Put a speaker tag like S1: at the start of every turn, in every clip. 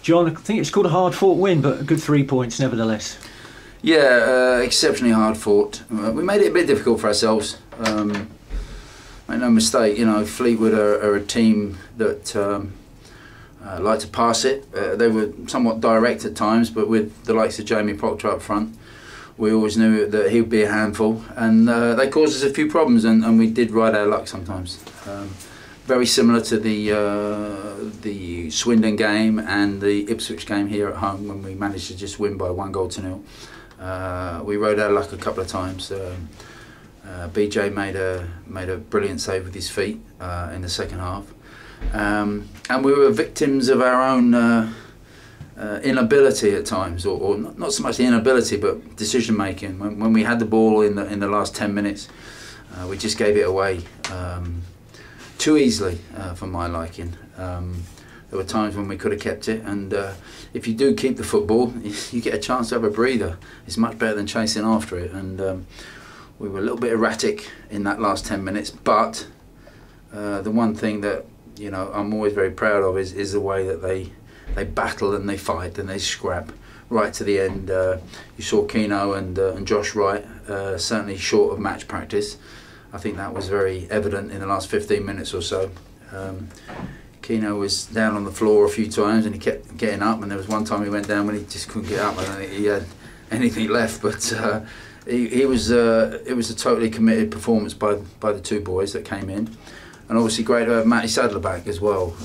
S1: John, I think it's called a hard-fought win, but a good 3 points nevertheless.
S2: Yeah, exceptionally hard fought. We made it a bit difficult for ourselves. Make no mistake, you know, Fleetwood are a team that like to pass it. They were somewhat direct at times, but with the likes of Jamie Proctor up front, we always knew that he would be a handful, and they caused us a few problems, and we did ride our luck sometimes. Very similar to the Swindon game and the Ipswich game here at home, when we managed to just win by 1-0. We rode our luck a couple of times. BJ made a brilliant save with his feet in the second half, and we were victims of our own inability at times, or not so much the inability, but decision making. When we had the ball in the last 10 minutes, we just gave it away too easily for my liking. There were times when we could have kept it, and if you do keep the football, you get a chance to have a breather. It's much better than chasing after it, and we were a little bit erratic in that last 10 minutes, but the one thing that, you know, I'm always very proud of is the way that they battle and they fight and they scrap right to the end. You saw Keno and Josh Wright, certainly short of match practice. I think that was very evident in the last 15 minutes or so. Keno was down on the floor a few times and he kept getting up, and there was one time he went down when he just couldn't get up. I don't think he had anything left, but it was a totally committed performance by the two boys that came in. And obviously great to have Matty Sadler back as well.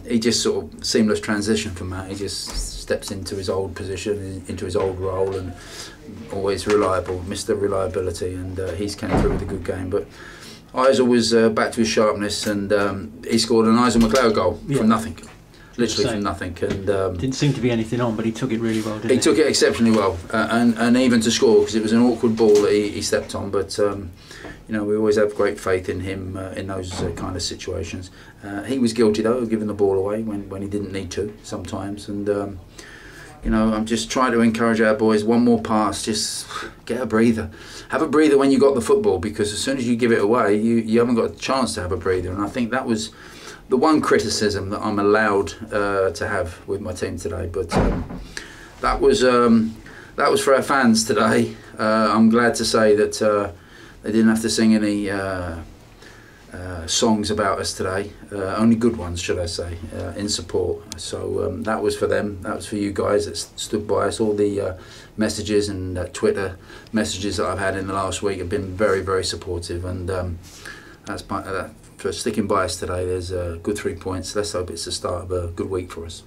S2: He just sort of seamless transition for Matt. He just steps into his old position, into his old role, and always reliable, Mr. Reliability, and he's came through with a good game. But Eisel was back to his sharpness, and he scored an Eisel McLeod goal from nothing. Literally from nothing, and
S1: didn't seem to be anything on, but he took it really well, didn't he?
S2: He took it exceptionally well, and even to score, because it was an awkward ball that he stepped on, but you know, we always have great faith in him in those kind of situations. He was guilty though of giving the ball away when he didn't need to sometimes, and you know, I'm just trying to encourage our boys, one more pass, just get a breather. Have a breather when you got the football, because as soon as you give it away, you haven't got a chance to have a breather. And I think that was the one criticism that I'm allowed to have with my team today. But that was for our fans today. I'm glad to say that they didn't have to sing any songs about us today, only good ones, should I say, in support. So that was for them, that was for you guys that stood by us. All the messages and Twitter messages that I've had in the last week have been very, very supportive, and that's for sticking by us today. There's a good 3 points. Let's hope it's the start of a good week for us.